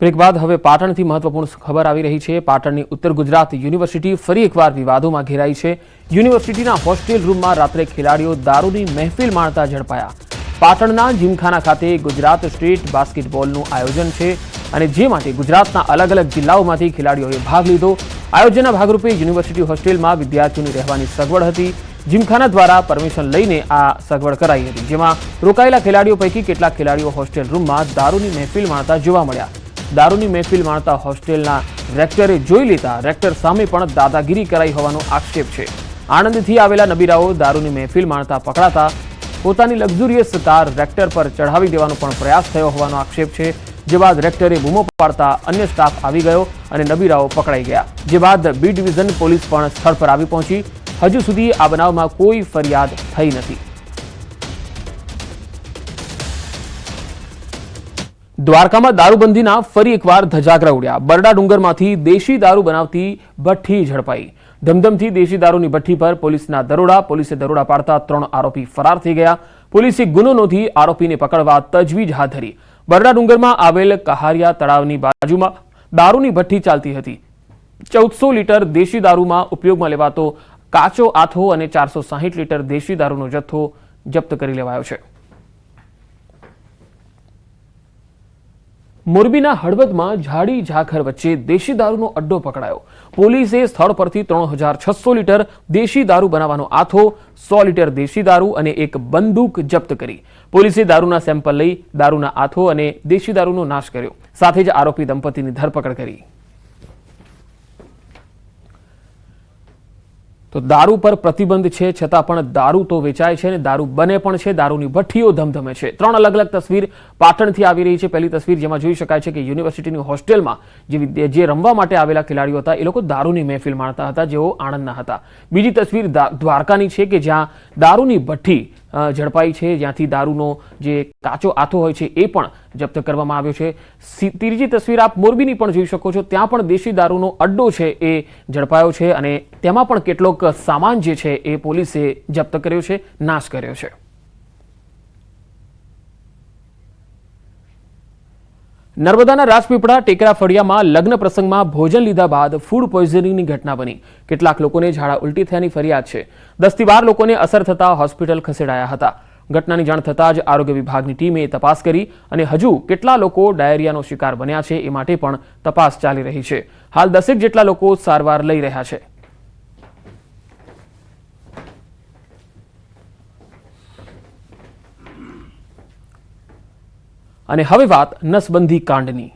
Break બાદ હવે પાટણથી મહત્વપૂર્ણ ખબર આવી રહી છે। પાટણની ઉત્તર ગુજરાત યુનિવર્સિટી ફરી એકવાર વિવાદોમાં ઘેરાઈ છે। યુનિવર્સિટીના હોસ્ટેલ રૂમમાં રાત્રે ખેલાડીઓ દારૂની મહેફિલ માણતા ઝડપાયા। પાટણના જીમખાના ખાતે ગુજરાત સ્ટેટ બાસ્કેટબોલનું આયોજન છે અને જે માટે ગુજરાતના અલગ અલગ જિલ્લાઓમાંથી ખેલાડીઓએ ભાગ લીધો। આયોજનના ભાગરૂપે યુનિવર્સિટી હોસ્ટેલમાં વિદ્યાર્થીઓની રહેવાની સગવડ હતી। જીમખાના દ્વારા પરમિશન લઈને આ સગવડ કરાઈ હતી, જેમાં રોકાયેલા ખેલાડીઓ પૈકી કેટલાક ખેલાડીઓ હોસ્ટેલ રૂમમાં દારૂની મહેફિલ માણતા જોવા મળ્યા। દારૂની મહેફિલ માણતા હોસ્ટેલના રેક્ટરે જોઈ લેતા રેક્ટર સામે પણ દાદાગીરી કરાઈ હોવાનો આક્ષેપ છે। આણંદથી આવેલા નબીરાઓ દારૂની મહેફિલ માણતા પકડાતા પોતાની લક્ઝુરિયસ કાર રેક્ટર પર ચઢાવી દેવાનો પણ પ્રયાસ થયો હોવાનો આક્ષેપ છે। જે બાદ રેક્ટરે બૂમો પાડતા અન્ય સ્ટાફ આવી ગયો અને નબીરાઓ પકડાઈ ગયા। જે બાદ બી ડિવિઝન પોલીસ પણ સ્થળ પર આવી પહોંચી। હજુ સુધી આ બનાવમાં કોઈ ફરિયાદ થઈ નથી। દ્વારકામાં દારૂબંધીના ફરી એકવાર ધજાગરા ઉડ્યા। બરડા ડુંગરમાંથી દેશી દારૂ બનાવતી ભઠ્ઠી ઝડપાઈ। ધમધમથી દેશી દારૂની ભઠ્ઠી પર પોલીસના દરોડા। પોલીસે દરોડા પાડતા 3 આરોપી ફરાર થઈ ગયા। પોલીસે ગુનો નોંધી આરોપીને પકડવા તજવીજ હાથ ધરી। બરડા ડુંગરમાં આવેલ કહારિયા તળાવની બાજુમાં દારૂની ભઠ્ઠી ચાલતી હતી। 1400 લીટર દેશી દારૂમાં ઉપયોગમાં લેવાતો કાચો આથો અને 460 લીટર દેશી દારૂનો જથ્થો જપ્ત કરી લેવાયો છે। મોરબીના હળવદમાં ઝાડી ઝાખર વચ્ચે દેશી દારૂનો અડ્ડો પકડાયો। પોલીસે સ્થળ પરથી 3600 લીટર દેશી દારૂ બનાવવાનો આથો, 100 લીટર દેશી દારૂ અને એક બંદૂક જપ્ત કરી। પોલીસે દારૂના સેમ્પલ લઈ દારૂના આથો અને દેશી દારૂનો નાશ કર્યો। સાથે જ આરોપી દંપતીની ધરપકડ કરી। તો દારૂ પર પ્રતિબંધ છે છતાં પણ દારૂ તો વેચાય છે અને દારૂ બને પણ છે। દારૂની ભઠ્ઠીઓ ધમધમે છે। 3 અલગ અલગ તસવીર પાટણથી આવી રહી છે। પહેલી તસવીર જેમાં જોઈ શકાય છે કે યુનિવર્સિટીની હોસ્ટેલમાં જે રમવા માટે આવેલા ખેલાડીઓ હતા એ લોકો દારૂની મહેફિલ માણતા હતા, જેઓ આણંદના હતા। બીજી તસવીર દ્વારકાની છે કે જ્યાં દારૂની ભઠ્ઠી ઝડપાઈ છે, જ્યાંથી દારૂનો જે કાચો આથો હોય છે એ પણ જપ્ત કરવામાં આવ્યો છે। ત્રીજી તસવીર આપ મોરબીની પણ જોઈ શકો છો, ત્યાં પણ દેશી દારૂનો અડ્ડો છે એ ઝડપાયો છે અને તેમાં પણ કેટલોક સામાન જે છે એ પોલીસે જપ્ત કર્યો છે, નાશ કર્યો છે। નર્મદાના રાજપીપળા ટેકરા ફળિયામાં લગ્ન પ્રસંગમાં ભોજન લીધા બાદ ફૂડ પોઈઝનિંગની ઘટના બની। કેટલાક લોકોને ઝાડા ઉલટી થયાની ફરિયાદ છે। 10 થી 12 લોકોને અસર થતા હોસ્પિટલ ખસેડાયા હતા। ઘટનાની જાણ થતાં જ આરોગ્ય વિભાગની ટીમે તપાસ કરી અને હજુ કેટલા લોકો ડાયરિયાનો શિકાર બન્યા છે એ માટે પણ તપાસ ચાલી રહી છે। હાલ 10 જેટલા લોકો સારવાર લઈ રહ્યા છે। અને હવે વાત નસબંધી કાંડની।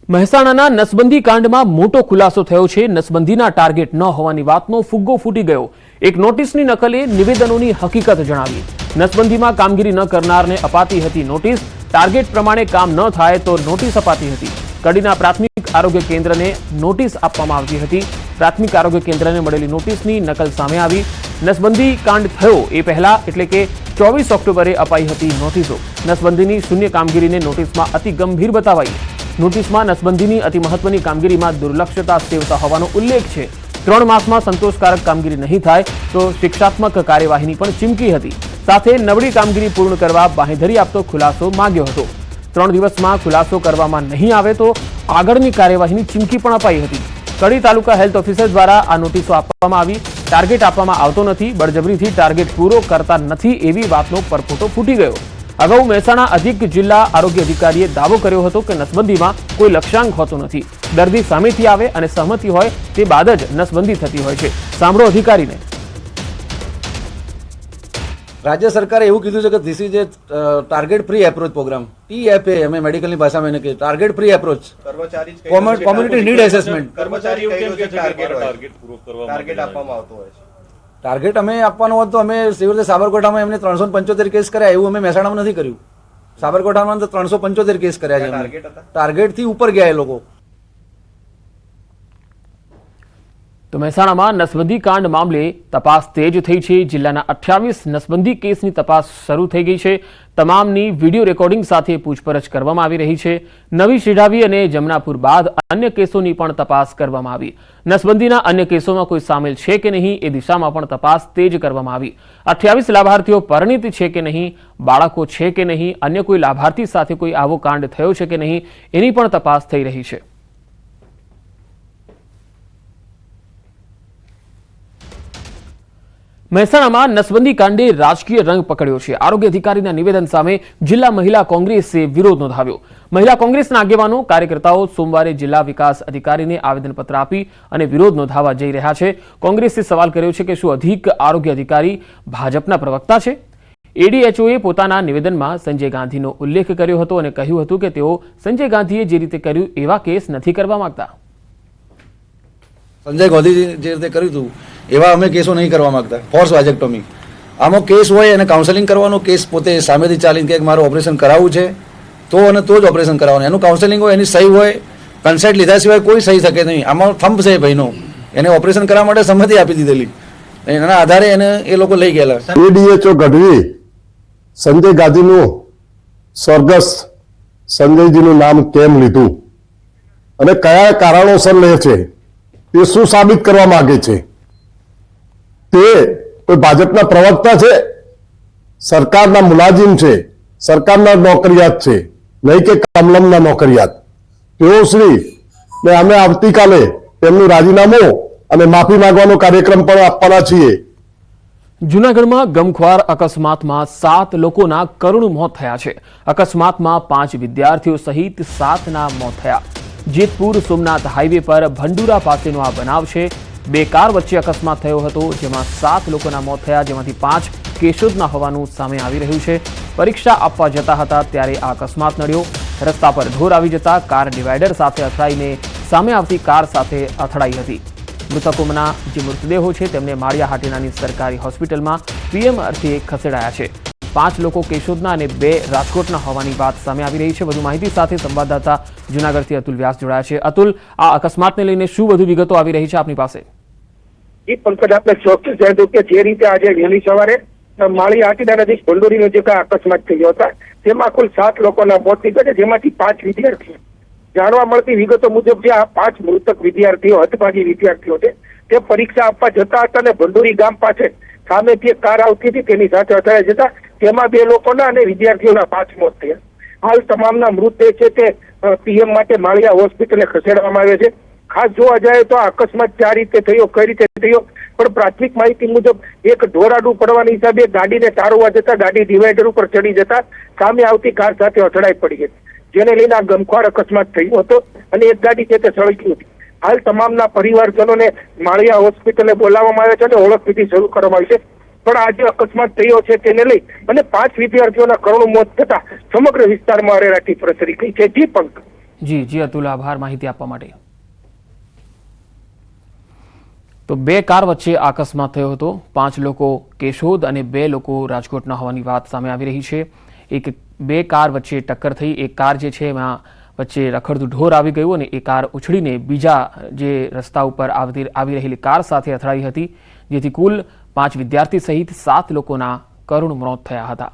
મહેસાણાના નસબંધી કાંડમાં મોટો ખુલાસો થયો છે। નસબંધીના ટાર્ગેટ ન હોવાની વાતનો ફુગ્ગો ફૂટી ગયો। એક નોટિસની નકલે નિવેદનોની હકીકત જણાવી। નસબંધીમાં કામગીરી ન કરનારને અપાતી હતી નોટિસ। ટાર્ગેટ પ્રમાણે કામ ન થાય તો નોટિસ અપાતી હતી। કડીના પ્રાથમિક આરોગ્ય કેન્દ્રને નોટિસ આપવામાં આવતી હતી। પ્રાથમિક આરોગ્ય કેન્દ્રને મળેલી નોટિસની નકલ સામે આવી। નસબંધી કાંડ થયો એ પહેલા એટલે કે 24 ઓક્ટોબરે અપાઈ હતી નોટિસો। નસબંધીની શૂન્ય કામગીરીને નોટિસમાં અતિ ગંભીર બતાવાઈ। નોટિસમાં નસબંધીની અતિ મહત્વની કામગીરીમાં દુર્લક્ષતા સેવતા હોવાનો ઉલ્લેખ છે। 3 માસમાં સંતોષકારક કામગીરી નહીં થાય તો શિક્ષાત્મક કાર્યવાહીની પણ ચીમકી હતી। સાથે નબળી કામગીરી પૂર્ણ કરવા બાંહેધરી આપતો ખુલાસો માંગ્યો હતો। 3 દિવસમાં ખુલાસો કરવામાં નહીં આવે તો આગળની કાર્યવાહીની ચીમકી પણ અપાઈ હતી। કડી તાલુકા હેલ્થ ઓફિસર દ્વારા આ નોટિસો આપવામાં આવી। ટાર્ગેટ આપવામાં આવતો નથી, બળજબરીથી ટાર્ગેટ પૂરો કરતા નથી એવી વાતનો પરપોટો ફૂટી ગયો। અગાઉ મહેસાણા અધિક જિલ્લા આરોગ્ય અધિકારીએ દાવો કર્યો હતો કે નસબંધીમાં કોઈ લક્ષ્યાંક હોતો નથી। દર્દી સામેથી આવે અને સહમતિ હોય તે બાદ જ નસબંધી થતી હોય છે। સાંભળો અધિકારીને। રાજ્ય સરકારે એવું કીધું છે કે this is a target free approach program, TFA અમે મેડિકલની ભાષામાં એને કહીએ, target free approach, community need assessment. કર્મચારીઓ કેમ કે ટાર્ગેટ પૂરો કરવા ટાર્ગેટ આપવામાં આવતો હોય છે। ટાર્ગેટ અમે આપવાનો હોત તો અમે એવી રીતે સાબરકાંઠામાં એમને 375 કેસ કર્યા, એવું અમે મહેસાણામાં નથી કર્યું। સાબરકાંઠામાં તો 375 કેસ કર્યા છે। ટાર્ગેટથી ઉપર ગયા એ લોકો। તો મહેસાણામાં નસબંધી કાંડ મામલે તપાસ તેજ થઈ છે. જિલ્લાના 28 નસબંધી કેસની તપાસ શરૂ થઈ ગઈ છે. તમામની વિડીયો રેકોર્ડિંગ સાથે પૂછપરછ કરવામાં આવી રહી છે. નવી શિઢાવી અને જમનાપુર બાદ અન્ય કેસોની પણ તપાસ કરવામાં આવી. નસબંધીના અન્ય કેસોમાં કોઈ સામેલ છે કે નહીં એ દિશામાં પણ તપાસ તેજ કરવામાં આવી. 28 લાભાર્થીઓ પરિણીત છે કે નહીં, બાળકો છે કે નહીં, અન્ય કોઈ લાભાર્થી સાથે કોઈ આવો કાંડ થયો છે કે નહીં એની પણ તપાસ થઈ રહી છે. મહેસાણામાં નસબંધી કાંડે રાજકીય રંગ પકડ્યો છે. આરોગ્ય અધિકારીના નિવેદન સામે જિલ્લા મહિલા કોંગ્રેસે વિરોધ નોંધાવ્યો. મહિલા કોંગ્રેસના આગેવાનો કાર્યકર્તાઓ સોમવારે જિલ્લા વિકાસ અધિકારીને આવેદનપત્ર આપી અને વિરોધ નોંધાવવા જઈ રહ્યા છે. કોંગ્રેસે સવાલ કર્યો છે કે શું અધિક આરોગ્ય અધિકારી ભાજપના પ્રવક્તા છે? એડીએચઓએ પોતાના નિવેદનમાં સંજય ગાંધીનો ઉલ્લેખ કર્યો હતો અને કહ્યું હતું કે તેઓ સંજય ગાંધીએ જે રીતે કર્યું એવા કેસ નથી કરવા માંગતા. સંજય ગાંધી જે રીતે કર્યું હતું એવા અમે કેસો નહીં કરવા માંગતા. ફોર્સ વાજેક્ટોમી આમાં કેસ હોય અને કાઉન્સેલિંગ કરવાનો, કેસ પોતે સામેથી ચાલીને કે મારું ઓપરેશન કરાવવું છે તો અને તો જ ઓપરેશન કરાવવાનું, એનું કાઉન્સેલિંગ હોય, એની સહી હોય, કન્સેન્ટ લીધા સિવાય કોઈ સહી શકે નહીં. આમાં થંભ છે ભાઈનો, એને ઓપરેશન કરવા માટે સંમતિ આપી દીધેલી, એના આધારે એને એ લોકો લઈ ગયેલા. એડીએચઓ ગઢવી સંજય ગાંધીનું સ્વર્ગસ્થ સંજયજીનું નામ કેમ લીધું અને કયા કારણોસર લે છે તે શું સાબિત કરવા માંગે છે? તે કોઈ ભાજપના પ્રવક્તા છે? સરકારના મુલાજિમ છે, સરકારના નોકરિયાત છે, નહીં કે કમલમના નોકરિયાત. તેઓ શ્રી ને અમે આવતીકાલે તેમનું રાજીનામું અને માફી માંગવાનો કાર્યક્રમ પણ આપવાના છીએ. જૂનાગઢમાં ગમખ્વાર અકસ્માતમાં 7 લોકોના કરુણ મોત થયા છે. અકસ્માતમાં 5 વિદ્યાર્થીઓ સહિત 7ના મોત થયા. જેતપુર સોમનાથ હાઈવે પર ભંડુરા પાસેનો આ બનાવ છે. 2 કાર વચ્ચે અકસ્માત થયો હતો, જેમાં 7 લોકોના મોત થયા, જેમાંથી 5 કેશોદના હોવાનું સામે આવી રહ્યું છે. પરીક્ષા આપવા જતા હતા ત્યારે આ અકસ્માત નડ્યો. રસ્તા પર ઢોર આવી જતા કાર ડિવાઈડર સાથે અથડાઈને સામે આવતી કાર સાથે અથડાઈ હતી. મૃતકોના જે મૃતદેહો છે તેમને માળિયા હાટીનાની સરકારી હોસ્પિટલમાં પીએમ અર્થે ખસેડાયા છે. 5 લોકો કેશોદના અને 2 રાજકોટના હોવાની વાત સામે આવી રહી છે. વધુ માહિતી સાથે સંવાદદાતા જૂનાગઢથી અતુલ વ્યાસ જોડાયા છે. અતુલ, આ અકસ્માતને લઈને શું વધુ વિગતો આવી રહી છે આપની પાસે? પંકજ, આપણે ચોક્કસ જણાવ્યું કે જે રીતે આજે વહેલી સવારે માળિયા હાટીના નજીક ભંડોરી નજીક અકસ્માત થયો હતા, તેમાં કુલ 7 લોકોના મોત નીકળ્યા છે, જેમાંથી 5 વિદ્યાર્થીઓ. જાણવા મળતી વિગતો મુજબ જે આ 5 મૃતક વિદ્યાર્થીઓ હતભાગી વિદ્યાર્થીઓ છે તે પરીક્ષા આપવા જતા હતા અને ભંડોરી ગામ પાસે સામેથી એક કાર આવતી હતી, તેની સાથે અથડાઈ જતા તેમાં 2 લોકોના અને વિદ્યાર્થીઓના 5 મોત થયા. હાલ તમામના મૃતદેહ છે તે પીએમ માટે માળિયા હોસ્પિટલે ખસેડવામાં આવ્યા છે. ખાસ જોવા જાય તો આ અકસ્માત કઈ રીતે થયો, પણ પ્રાથમિક માહિતી મુજબ એક ઢોરાડું પડવાની હિસાબે ગાડીને તારવવા જતા ગાડી ડિવાઈડર ઉપર ચડી જતા સામે આવતી કાર સાથે અથડાઈ પડી હતી, જેને લઈને આ ગમખ્વાર અકસ્માત થયો હતો અને એક ગાડી છે તે સળગી હતી. હાલ તમામના પરિવારજનોને માળિયા હોસ્પિટલે બોલાવવામાં આવ્યા છે અને ઓળખવિધિ શરૂ કરવામાં આવી છે. પણ આજે અકસ્માત થયો છે તેને લઈ અને 5 વિદ્યાર્થીઓના કરુણ મોત થતા સમગ્ર વિસ્તારમાં અરેરાટી પ્રસરી ગઈ છે. જી પંકજ. જી અતુલ, આભાર માહિતી આપવા માટે. તો 2 કાર વચ્ચે અકસ્માત થયો હતો. 5 લોકો કેશોદ અને 2 લોકો રાજકોટના હોવાની વાત સામે આવી રહી છે. 2 કાર વચ્ચે ટક્કર થઈ. એક કાર જે છે એમાં વચ્ચે રખડતું ઢોર આવી ગયું અને એ કાર ઉછળીને બીજા જે રસ્તા ઉપર આવી રહેલી કાર સાથે અથડાઈ હતી, જેથી કુલ 5 વિદ્યાર્થી સહિત 7 લોકોના કરુણ મોત થયા હતા.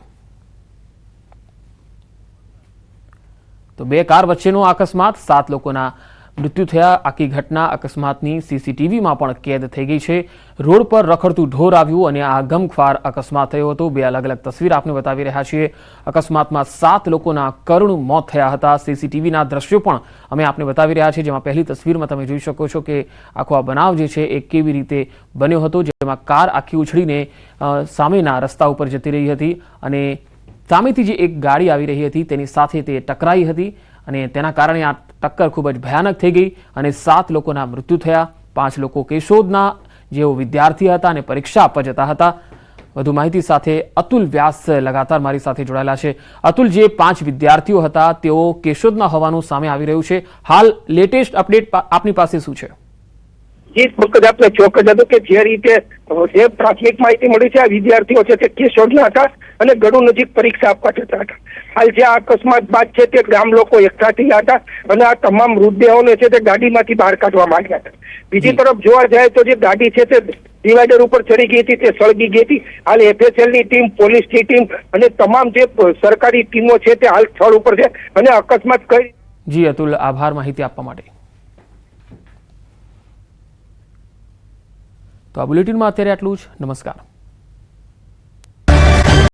તો 2 કાર વચ્ચેનો અકસ્માત, 7 લોકોના મૃત્યુ થયા. આખી ઘટના અકસ્માતની સીસીટીવીમાં પણ કેદ થઈ ગઈ છે. રોડ પર રખડતું ઢોર આવ્યું અને આ ગમખ્વાર અકસ્માત થયો હતો. 2 અલગ અલગ તસવીર આપને બતાવી રહ્યા છીએ. અકસ્માતમાં 7 લોકોના કરુણ મોત થયા હતા. સીસીટીવીના દ્રશ્યો પણ અમે આપને બતાવી રહ્યા છીએ, જેમાં પહેલી તસવીરમાં તમે જોઈ શકો છો કે આખો આ બનાવ જે છે એ કેવી રીતે બન્યો હતો, જેમાં કાર આખી ઉછળીને સામેના રસ્તા ઉપર જતી રહી હતી અને સામેથી જે એક ગાડી આવી રહી હતી તેની સાથે તે ટકરાઈ હતી અને તેના કારણે આ ટક્કર ખૂબ જ ભયાનક થઈ ગઈ અને 7 લોકોના મૃત્યુ થયા. 5 લોકો કેશોદના જેઓ વિદ્યાર્થી હતા અને પરીક્ષા આપવા જતા હતા. વધુ માહિતી સાથે અતુલ વ્યાસ લગાતાર મારી સાથે જોડાયેલા છે. અતુલ, જે 5 વિદ્યાર્થીઓ હતા તેઓ કેશોદના હોવાનું સામે આવી રહ્યું છે. હાલ લેટેસ્ટ અપડેટ આપની પાસે શું છે? એ વખત આપણે ચોક્કસ હતું કે જે રીતે જે પ્રાથમિક માહિતી મળી છે, આ વિદ્યાર્થીઓ છે તે કિશોરના હતા અને ગળુ નજીક પરીક્ષા આપવા જતા હતા. હાલ જે આ અકસ્માત બાદ છે તે ગામ લોકો એકઠા થયા હતા અને આ તમામ મૃતદેહોને છે તે ગાડીમાંથી બહાર કાઢવામાં આવ્યા હતા. બીજી તરફ જોવા જાય તો જે ગાડી છે તે ડિવાઈડર ઉપર ચડી ગઈ હતી, તે સળગી ગઈ હતી. હાલ FSL ની ટીમ, પોલીસની ટીમ અને તમામ જે સરકારી ટીમો છે તે હાલ સ્થળ ઉપર છે અને અકસ્માત કઈ. જી અતુલ, આભાર માહિતી આપવા માટે. તો આ બુલેટિનમાં અત્યારે આટલું જ. નમસ્કાર.